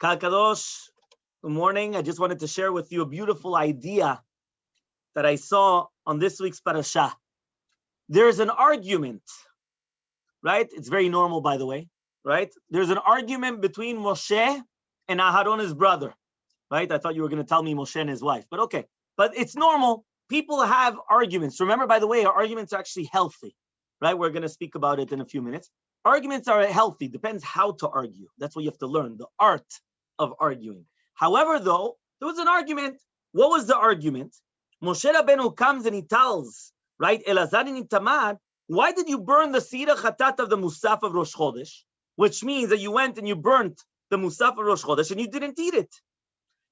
Kal Kadosh, good morning. I just wanted to share with you a beautiful idea that I saw on this week's Parashat. There's an argument, right? It's very normal, by the way, right? There's an argument between Moshe and Aharon, his brother, right? I thought you were going to tell me Moshe and his wife, but okay. But it's normal. People have arguments. Remember, by the way, our arguments are actually healthy, right? We're going to speak about it in a few minutes. Arguments are healthy. Depends how to argue. That's what you have to learn, the art of arguing. However, though, there was an argument. What was the argument? Moshe Rabbeinu comes and he tells, right, Elazar and Itamar, why did you burn the Sira Chatat of the Musaf of Rosh Chodesh? Which means that you went and you burnt the Musaf of Rosh Chodesh and you didn't eat it.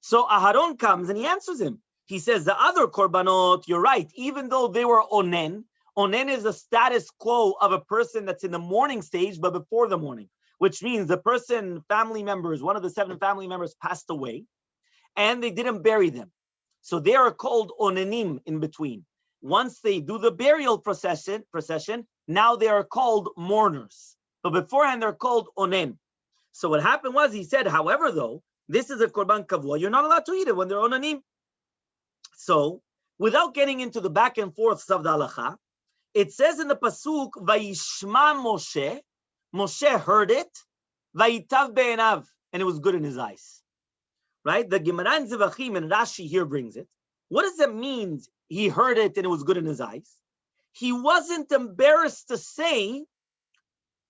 So Aharon comes and he answers him. He says, the other korbanot, you're right, even though they were onen is the status quo of a person that's in the morning stage, but before the morning, which means the person, family members, one of the 7 family members passed away, and they didn't bury them. So they are called onenim in between. Once they do the burial procession, now they are called mourners. But beforehand, they're called onen. So what happened was, he said, however, though, this is a korban kavua, you're not allowed to eat it when they're onanim. So, without getting into the back and forth of the halacha, it says in the pasuk, Vayishma Moshe, Moshe heard it, Vayitav be'enav, and it was good in his eyes. Right? The Gemara in Zevachim and Rashi here brings it. What does that mean? He heard it and it was good in his eyes. He wasn't embarrassed to say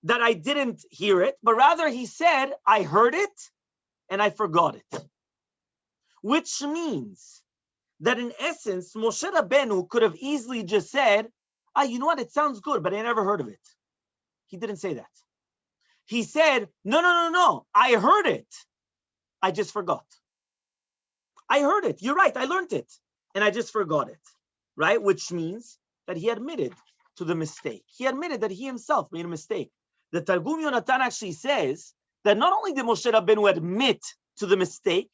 that I didn't hear it, but rather he said, I heard it and I forgot it. Which means that in essence, Moshe Rabbeinu could have easily just said, you know what, it sounds good, but I never heard of it. He didn't say that. He said, no, I heard it. I just forgot. I heard it. You're right. I learned it. And I just forgot it. Right? Which means that he admitted to the mistake. He admitted that he himself made a mistake. The Targum Yonatan actually says that not only did Moshe Rabbeinu admit to the mistake,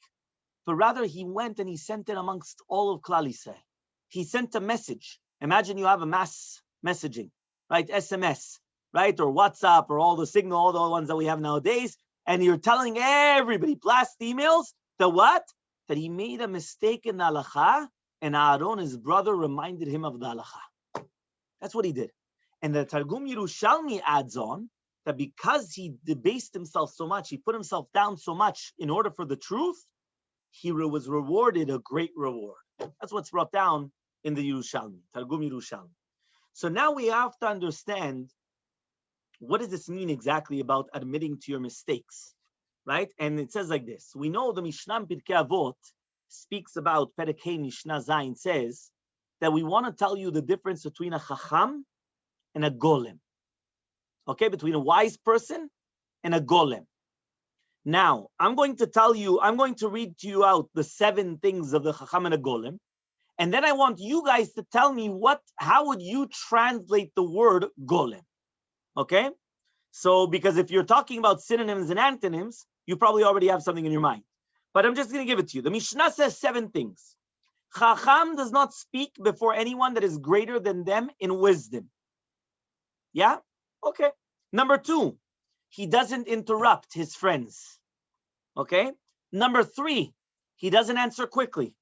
but rather he went and he sent it amongst all of Klal Yisrael. He sent a message. Imagine you have a mass messaging, right? SMS, right? Or WhatsApp or all the Signal, all the ones that we have nowadays. And you're telling everybody, blast emails, that what? That he made a mistake in the halacha, and Aaron, his brother, reminded him of the halacha. That's what he did. And the Targum Yerushalmi adds on that because he debased himself so much, he put himself down so much in order for the truth, he was rewarded a great reward. That's what's brought down in the Yerushalmi, Targum Yerushalmi. So now we have to understand, what does this mean exactly about admitting to your mistakes, right? And it says like this. We know the Mishnah Pirkei Avot speaks about, Perek Hey Mishnah Zayin says, that we want to tell you the difference between a Chacham and a Golem. Okay, between a wise person and a Golem. Now, I'm going to read to you out the 7 things of the Chacham and a Golem. And then I want you guys to tell me how would you translate the word Golem? Okay? So, because if you're talking about synonyms and antonyms, you probably already have something in your mind. But I'm just going to give it to you. The Mishnah says 7 things. Chacham does not speak before anyone that is greater than them in wisdom. Yeah? Okay. Number 2, he doesn't interrupt his friends. Okay? Number 3, he doesn't answer quickly.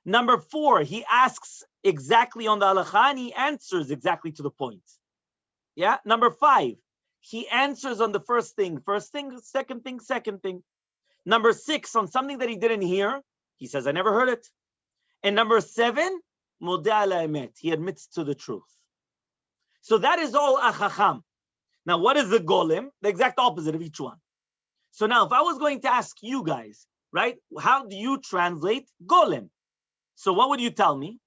Number 4, he asks exactly on the halakha and he answers exactly to the point. Yeah? Number 5, he answers on the first thing, second thing. Number 6, on something that he didn't hear, he says, I never heard it. And number 7, modeh al ha'emet, he admits to the truth. So that is all a chacham. Now, what is the golem? The exact opposite of each one. So now, if I was going to ask you guys, right, how do you translate golem? So what would you tell me?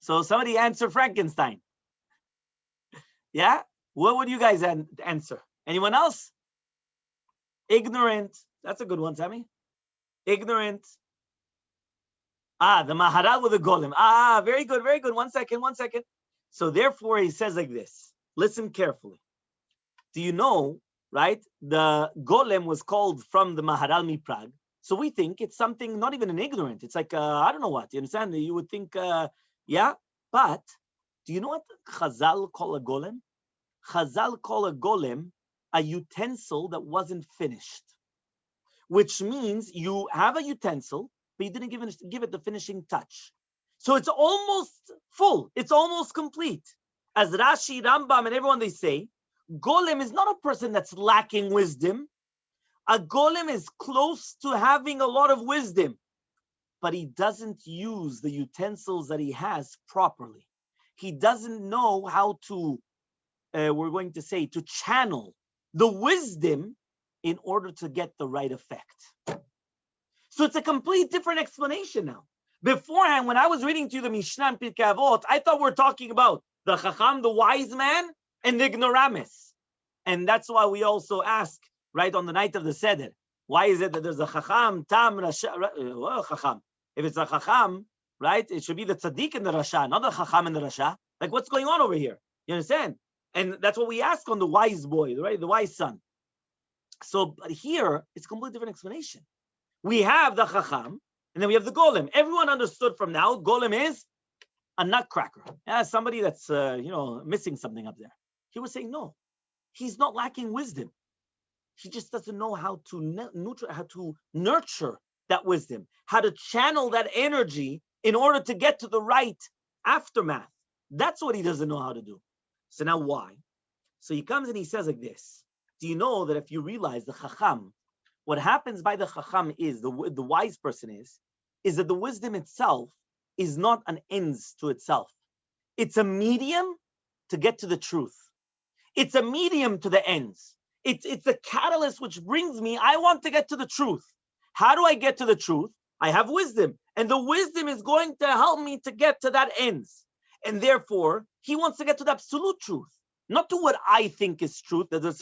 So somebody answer Frankenstein. Yeah? What would you guys answer? Anyone else? Ignorant. That's a good one, Sammy. Ignorant. The Maharal with the golem. Very good, very good. One second. So therefore, he says like this. Listen carefully. Do you know, right? The golem was called from the Maharal Miprag. So we think it's something, not even an ignorant. It's like, I don't know what. You understand? You would think, yeah. But do you know what Chazal call a golem? Chazal call a golem a utensil that wasn't finished, which means you have a utensil, but you didn't give it the finishing touch. So it's almost full. It's almost complete. As Rashi, Rambam, and everyone, they say, Golem is not a person that's lacking wisdom. A golem is close to having a lot of wisdom, but he doesn't use the utensils that he has properly. He doesn't know how to, we're going to say, to channel the wisdom in order to get the right effect. So it's a complete different explanation now. Beforehand, when I was reading to you the Mishnah and Pirkei Avot, I thought we're talking about the Chacham, the wise man, and the ignoramus. And that's why we also ask, right, on the night of the Seder, why is it that there's a Chacham, Tam, Rasha, Chacham? If it's a Chacham, right, it should be the Tzaddik and the Rasha, not the Chacham and the Rasha. Like, what's going on over here? You understand? And that's what we ask on the wise boy, right, the wise son. So but here, it's a completely different explanation. We have the Chacham, and then we have the Golem. Everyone understood from now, Golem is a nutcracker. Yeah, somebody that's, missing something up there. He was saying, no, he's not lacking wisdom. He just doesn't know how to nurture that wisdom, how to channel that energy in order to get to the right aftermath. That's what he doesn't know how to do. So now why? So he comes and he says like this. Do you know that if you realize the Chacham, what happens by the Chacham is, the wise person is that the wisdom itself is not an ends to itself. It's a medium to get to the truth. It's a medium to the ends. It's a catalyst which brings me, I want to get to the truth. How do I get to the truth? I have wisdom. And the wisdom is going to help me to get to that ends. And therefore, he wants to get to the absolute truth. Not to what I think is truth, that the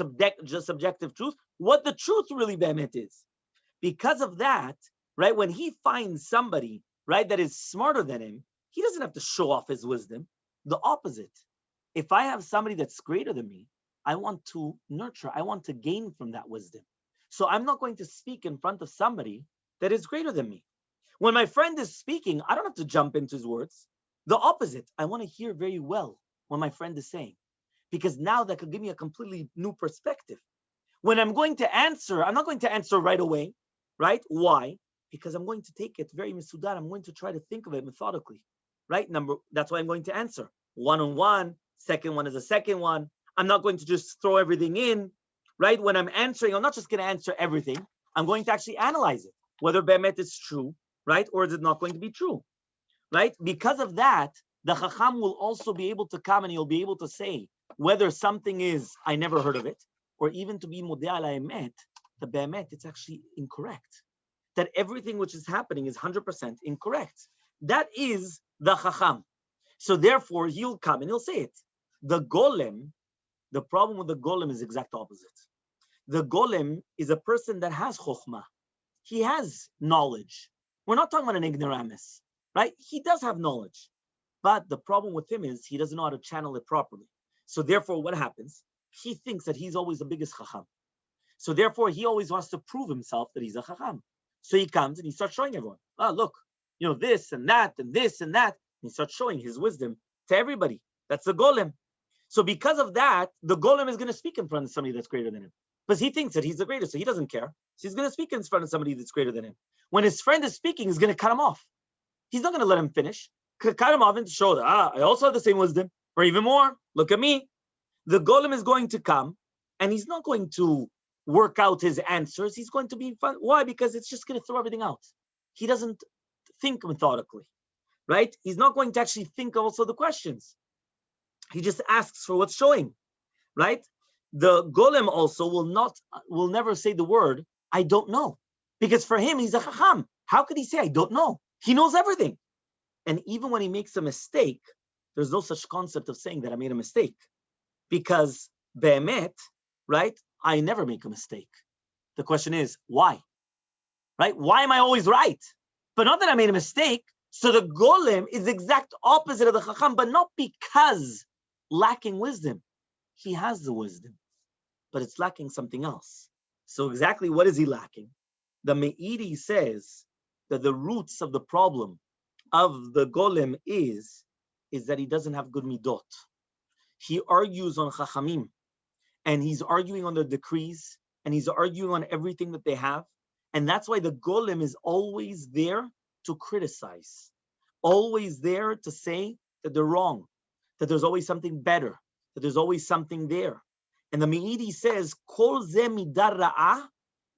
subjective truth, what the truth really behemet is. Because of that, right, when he finds somebody, right, that is smarter than him, he doesn't have to show off his wisdom. The opposite. If I have somebody that's greater than me, I want to nurture, I want to gain from that wisdom. So I'm not going to speak in front of somebody that is greater than me. When my friend is speaking, I don't have to jump into his words. The opposite, I want to hear very well what my friend is saying, because now that could give me a completely new perspective. When I'm going to answer, I'm not going to answer right away, right? Why? Because I'm going to take it very misudar. I'm going to try to think of it methodically, right? That's why I'm going to answer one-on-one. Second one is a second one. I'm not going to just throw everything in, right? When I'm answering, I'm not just going to answer everything. I'm going to actually analyze it, whether behemet is true, right? Or is it not going to be true, right? Because of that, the Chacham will also be able to come and he'll be able to say whether something is, I never heard of it, or even to be modeh ala emet, the behemet, it's actually incorrect. That everything which is happening is 100% incorrect. That is the Chacham. So therefore, he'll come and he'll say it. The Golem, the problem with the Golem is exact opposite. The Golem is a person that has chokhmah. He has knowledge. We're not talking about an ignoramus, right? He does have knowledge. But the problem with him is he doesn't know how to channel it properly. So therefore, what happens? He thinks that he's always the biggest Chacham. So therefore, he always wants to prove himself that he's a Chacham. So he comes and he starts showing everyone, look, this and that and this and that. And he starts showing his wisdom to everybody. That's the Golem. So because of that, the Golem is going to speak in front of somebody that's greater than him. Because he thinks that he's the greatest, so he doesn't care. So he's going to speak in front of somebody that's greater than him. When his friend is speaking, he's going to cut him off. He's not going to let him finish. Cut him off and show that, I also have the same wisdom, or even more. Look at me. The Golem is going to come, and he's not going to work out his answers. He's going to be fun. Why? Because it's just going to throw everything out. He doesn't think methodically, right? He's not going to actually think also the questions. He just asks for what's showing, right? The Golem also will never say the word, I don't know. Because for him, he's a Chacham. How could he say, I don't know? He knows everything. And even when he makes a mistake, there's no such concept of saying that I made a mistake. Because behemet, right, I never make a mistake. The question is, why? Right? Why am I always right? But not that I made a mistake. So the Golem is the exact opposite of the Chacham, but not because lacking wisdom. He has the wisdom, but it's lacking something else. So exactly what is he lacking? The Meiri says that the roots of the problem of the Golem is that he doesn't have good midot. He argues on Chachamim, and he's arguing on the decrees, and he's arguing on everything that they have. And that's why the golem is always there to criticize, always there to say that they're wrong, that there's always something better, that there's always something there. And the Meiri says, Kol ze midar ra'ah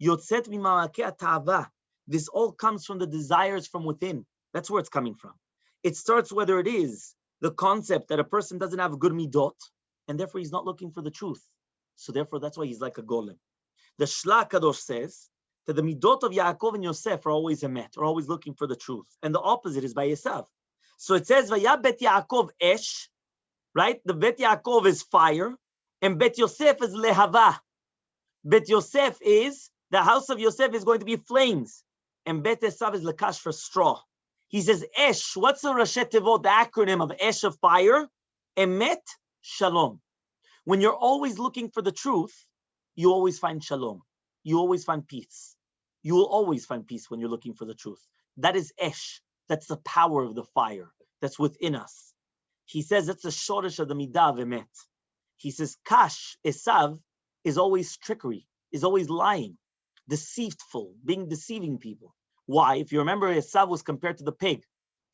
yotzet mima'akeh ta'ava. This all comes from the desires from within. That's where it's coming from. It starts whether it is the concept that a person doesn't have a good midot, and therefore he's not looking for the truth. So therefore, that's why he's like a golem. The Shla Kadosh says that the midot of Yaakov and Yosef are always emet, are always looking for the truth. And the opposite is by Esav. So it says, Vaya bet Yaakov esh, right? The bet Yaakov is fire, and bet Yosef is lehava. Bet Yosef is, the house of Yosef is going to be flames, and bet Esav is lekash for straw. He says, Esh, what's the Rashet Tevot, the acronym of Esh of fire? Emet, Shalom. When you're always looking for the truth, you always find Shalom. You always find peace. You will always find peace when you're looking for the truth. That is Esh. That's the power of the fire that's within us. He says that's the Shoresh of the Midah of Emet. He says, Kash, Esav, is always trickery, is always lying, deceitful, deceiving people. Why? If you remember, Esav was compared to the pig.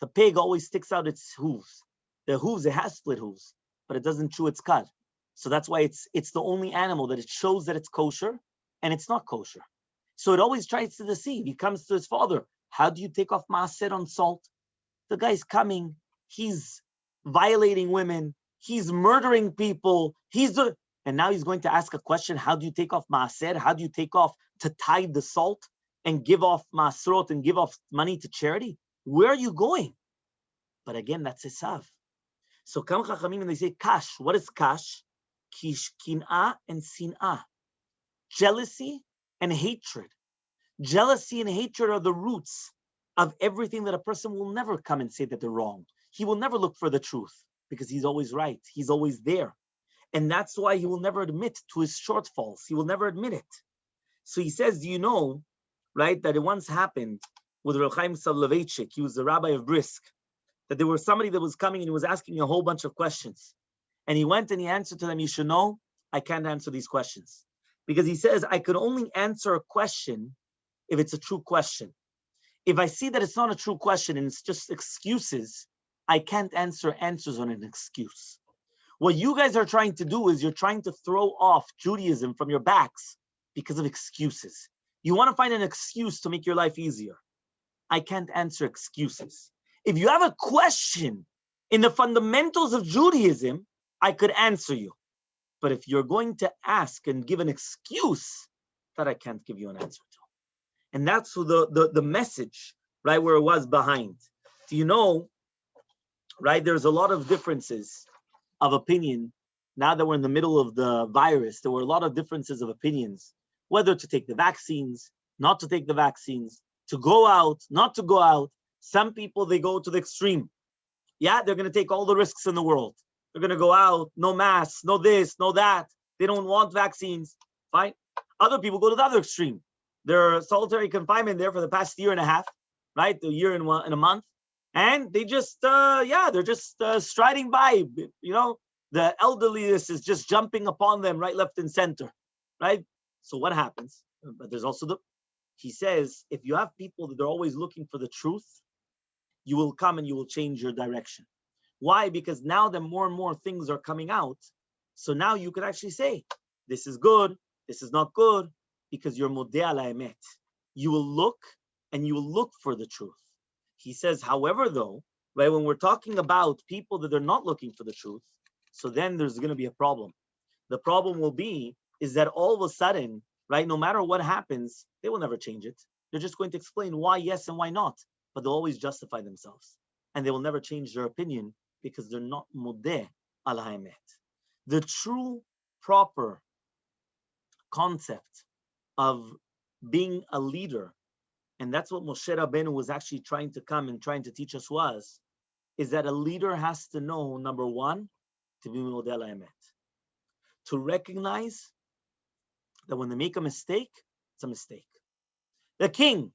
The pig always sticks out its hooves. The hooves, it has split hooves, but it doesn't chew its cud. So that's why it's the only animal that it shows that it's kosher, and it's not kosher. So it always tries to deceive. He comes to his father. How do you take off maaser on salt? The guy's coming. He's violating women. He's murdering people. And now he's going to ask a question. How do you take off maaser? How do you take off to tithe the salt and give off maasrot and give off money to charity? Where are you going? But again, that's Esav. So come Chachamim and they say, Kash. What is Kash? Kish, kin'ah, and sin'ah. Jealousy and hatred. Jealousy and hatred are the roots of everything that a person will never come and say that they're wrong. He will never look for the truth because he's always right. He's always there. And that's why he will never admit to his shortfalls. He will never admit it. So he says, do you know, right, that it once happened with Reb Chaim Soloveitchik, he was the rabbi of Brisk, that there was somebody that was coming and he was asking a whole bunch of questions. And he went and he answered to them, you should know, I can't answer these questions. Because he says, I could only answer a question if it's a true question. If I see that it's not a true question and it's just excuses, I can't answer answers on an excuse. What you guys are trying to do is you're trying to throw off Judaism from your backs because of excuses. You want to find an excuse to make your life easier. I can't answer excuses. If you have a question in the fundamentals of Judaism, I could answer you. But if you're going to ask and give an excuse, that I can't give you an answer to. And that's the message, right, where it was behind. Do you know, right, there's a lot of differences of opinion. Now that we're in the middle of the virus, there were a lot of differences of opinions, whether to take the vaccines, not to take the vaccines, to go out, not to go out. Some people, they go to the extreme. Yeah, they're going to take all the risks in the world. They're going to go out, no masks, no this, no that. They don't want vaccines. Fine. Other people go to the other extreme. They're solitary confinement there for the past year and a half, right? A year and a month. And they just, they're just striding by. You know, the elderliness is just jumping upon them right, left, and center, right? So what happens? But there's also he says, if you have people that are always looking for the truth, you will come and you will change your direction. Why? Because now that more and more things are coming out, so now you can actually say, this is good, this is not good, because you're modeh al ha'emet. You will look and you will look for the truth. He says, however, though, right, when we're talking about people that are not looking for the truth, so then there's going to be a problem. The problem will be, is that all of a sudden, right, no matter what happens, they will never change it. They're just going to explain why yes and why not, but they'll always justify themselves. And they will never change their opinion because they're not modeh al ha'emet. The true, proper concept of being a leader, and that's what Moshe Rabbeinu was actually trying to come and trying to teach us is that a leader has to know, number one, to be modeh al ha'emet. To recognize that when they make a mistake, it's a mistake. The king,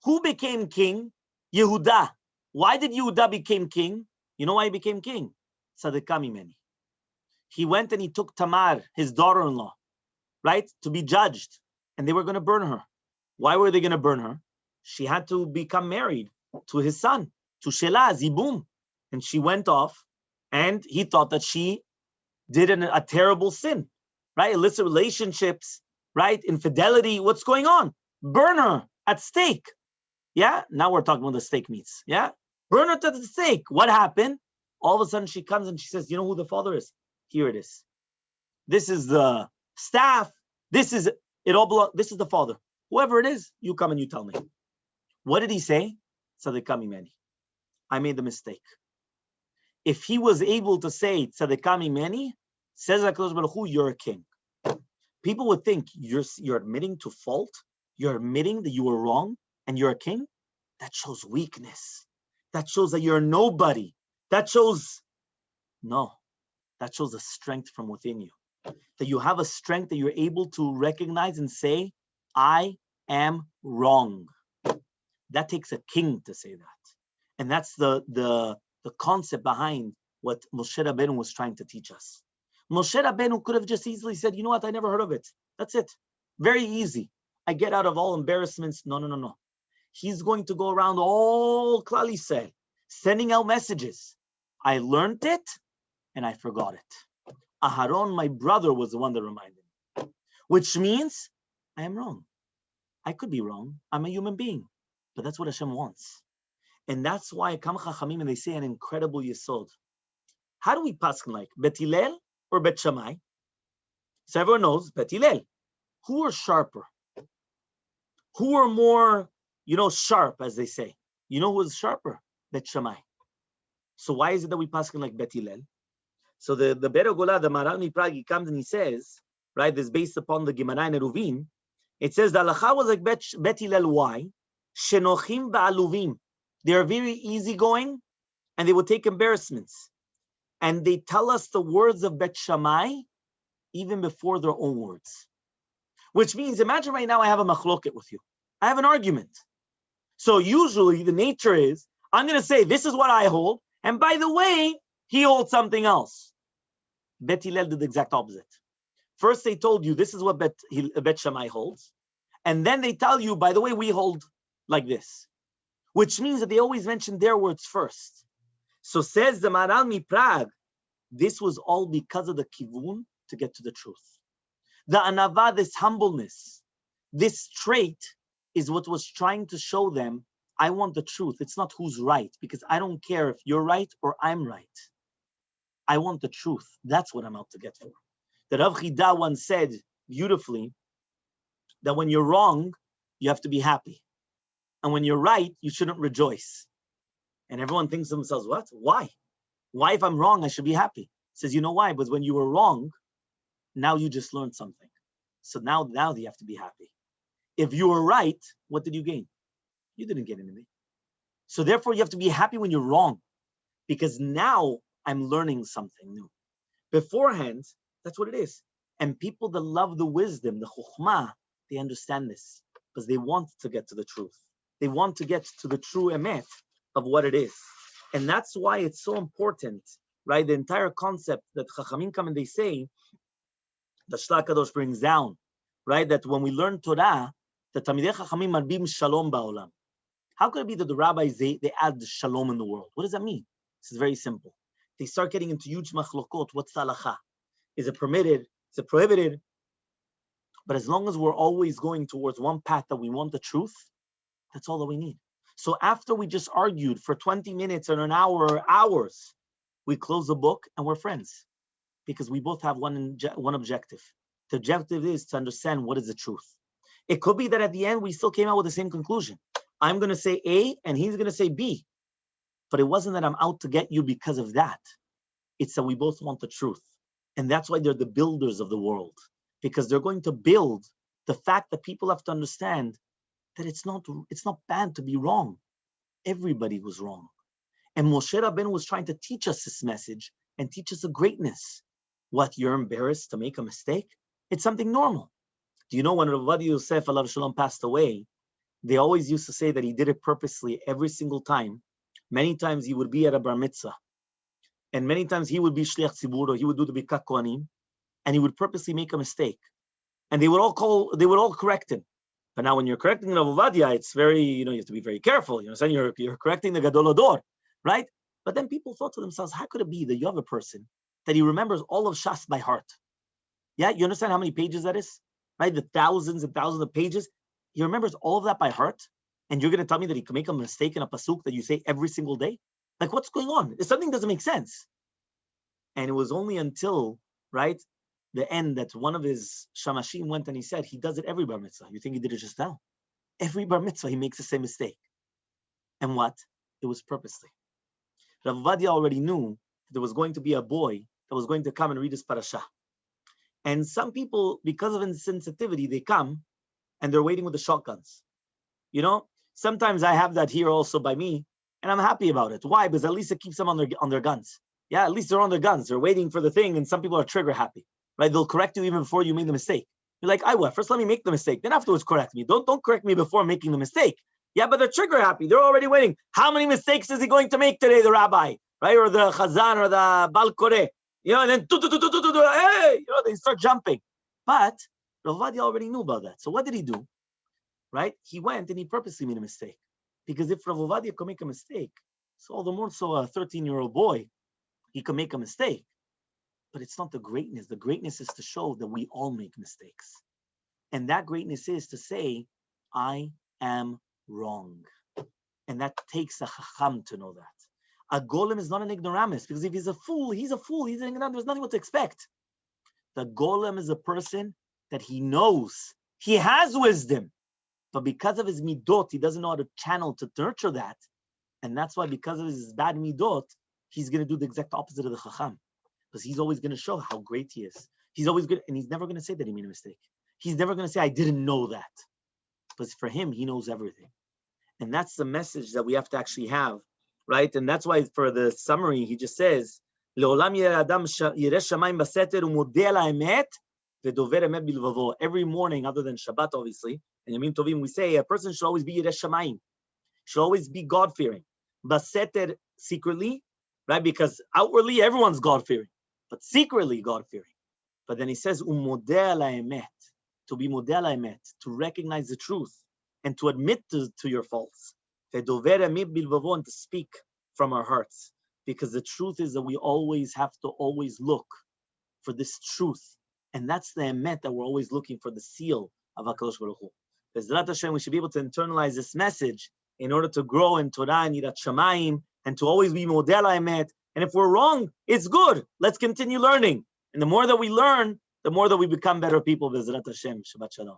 who became king? Yehuda. Why did Yehuda become king? You know why he became king? Tzadikah mimeni. he went and he took Tamar, his daughter-in-law, right, to be judged, and they were going to burn her. Why were they going to burn her? She had to become married to his son, to Shelah, Zibum, and she went off, and he thought that she did a terrible sin, right? Illicit relationships, right? Infidelity. What's going on? Burn her at stake. Yeah. Now we're talking about the steak meats. Yeah. Burn her to the stake. What happened? All of a sudden she comes and she says, you know who the father is? Here it is. This is the staff. This is it all belongs. This is the father. Whoever it is, you come and you tell me. What did he say? Tzadikami meni. I made the mistake. If he was able to say Tzadikami meni, says HaKadosh Baruch Hu, you're a king. People would think you're admitting to fault, you're admitting that you were wrong, and you're a king. That shows weakness. That shows that you're nobody. That shows the strength from within you. That you have a strength that you're able to recognize and say, I am wrong. That takes a king to say that. And that's the concept behind what Moshe Rabbeinu was trying to teach us. Moshe Rabbeinu could have just easily said, you know what, I never heard of it. That's it. Very easy. I get out of all embarrassments. No. He's going to go around all Klal Yisrael, sending out messages. I learned it, and I forgot it. Aharon, my brother, was the one that reminded me. Which means, I am wrong. I could be wrong. I'm a human being. But that's what Hashem wants. And that's why Kam Chachamim, and they say an incredible yesod. How do we paskin like? Bet Hillel or Bet Shammai? So everyone knows Bet Hillel. Who are sharper? Who are more, sharp, as they say? You know who is sharper? Bet Shammai. So why is it that we paskin like Bet Hillel? So the Bero Gola, the Maral Miprag, he comes and he says, right, this is based upon the Gemara in Eruvin. It says the halacha was like Bet Hillel. Why? Shenochim ba'aluvim. They are very easygoing, and they will take embarrassments. And they tell us the words of Bet Shammai even before their own words. Which means, imagine right now I have a machloket with you. I have an argument. So usually the nature is, I'm going to say, this is what I hold, and by the way, he holds something else. Bet Hillel did the exact opposite. First they told you, this is what Bet Shammai holds, and then they tell you, by the way, we hold like this. Which means that they always mention their words first. So says the Maral Miprag, this was all because of the kivun to get to the truth. The anava, this humbleness, this trait is what was trying to show them, I want the truth. It's not who's right, because I don't care if you're right or I'm right. I want the truth. That's what I'm out to get for. The Rav Chida once said beautifully that when you're wrong, you have to be happy. And when you're right, you shouldn't rejoice. And everyone thinks to themselves, what? Why? Why, if I'm wrong, I should be happy? He says, you know why? Because when you were wrong, now you just learned something. So now you have to be happy. If you were right, what did you gain? You didn't get anything. So therefore, you have to be happy when you're wrong, because now I'm learning something new. Beforehand, that's what it is. And people that love the wisdom, the chokhmah, they understand this because they want to get to the truth. They want to get to the true emet of what it is. And that's why it's so important, right? The entire concept that Chachamim come and they say, the Shlach Kadosh brings down, right? That when we learn Torah, the Talmidei Chachamim marbim shalom ba'olam. How could it be that the rabbis, they add shalom in the world? What does that mean? This is very simple. They start getting into huge machlokot. What's the halacha? Is it permitted? Is it prohibited? But as long as we're always going towards one path that we want the truth, that's all that we need. So after we just argued for 20 minutes or an hour or hours, we close the book and we're friends because we both have one objective. The objective is to understand what is the truth. It could be that at the end, we still came out with the same conclusion. I'm going to say A and he's going to say B. But it wasn't that I'm out to get you because of that. It's that we both want the truth. And that's why they're the builders of the world, because they're going to build the fact that people have to understand that it's not bad to be wrong. Everybody was wrong. And Moshe Rabbeinu was trying to teach us this message and teach us a greatness. What, you're embarrassed to make a mistake? It's something normal. Do you know when Rav Yosef Alav Shalom passed away, they always used to say that he did it purposely every single time. Many times he would be at a bar mitzvah. And many times he would be shliach tzibur, or he would do the bikat kohanim, and he would purposely make a mistake. And they would all correct him. But now when you're correcting Rav Ovadia, it's very, you have to be very careful. You're correcting the Gadol Hador, right? But then people thought to themselves, how could it be that you have a person that he remembers all of Shas by heart? Yeah, you understand how many pages that is? Right? The thousands and thousands of pages. He remembers all of that by heart. And you're going to tell me that he can make a mistake in a pasuk that you say every single day? Like, what's going on? Something doesn't make sense. And it was only until, right, the end that one of his shamashim went and he said, he does it every bar mitzvah. You think he did it just now? Every bar mitzvah, he makes the same mistake. And what? It was purposely. Rav Ovadia already knew that there was going to be a boy that was going to come and read his parasha. And some people, because of insensitivity, they come and they're waiting with the shotguns. Sometimes I have that here also by me, and I'm happy about it. Why? Because at least it keeps them on their guns. Yeah, at least they're on their guns. They're waiting for the thing, and some people are trigger happy. Right? They'll correct you even before you made the mistake. You're like, first let me make the mistake, then afterwards correct me. Don't correct me before making the mistake. Yeah, but they're trigger happy. They're already waiting. How many mistakes is he going to make today, the rabbi? Right? Or the chazan or the bal koreh. And then hey, they start jumping. But Rav Ovadia already knew about that. So what did he do? Right? He went and he purposely made a mistake. Because if Rav Ovadia could make a mistake, so all the more so a 13-year-old boy, he could make a mistake. But it's not the greatness. The greatness is to show that we all make mistakes. And that greatness is to say, I am wrong. And that takes a chacham to know that. A golem is not an ignoramus, because if he's a fool, he's a fool. There's nothing what to expect. The golem is a person that he knows. He has wisdom. But because of his midot, he doesn't know how to channel to nurture that. And that's why because of his bad midot, he's going to do the exact opposite of the chacham. Because he's always going to show how great he is. He's always good, and he's never going to say that he made a mistake. He's never going to say, I didn't know that. Because for him, he knows everything. And that's the message that we have to actually have, right? And that's why for the summary, he just says, every morning, other than Shabbat, obviously, and Yamim Tovim, we say a person should always be Yireh Shamayim, should always be God-fearing. Baseter, secretly, right? Because outwardly, everyone's God-fearing, but secretly God-fearing. But then he says, to be modeh emet, to recognize the truth, and to admit to your faults. And to speak from our hearts. Because the truth is that we always have to always look for this truth. And that's the emet that we're always looking for, the seal of HaKadosh Baruch Hu. Bezrat Hashem, we should be able to internalize this message in order to grow in Torah and Yirat Shamayim, and to always be modeh emet. And if we're wrong, it's good. Let's continue learning. And the more that we learn, the more that we become better people. Bezrat Hashem. Shabbat Shalom.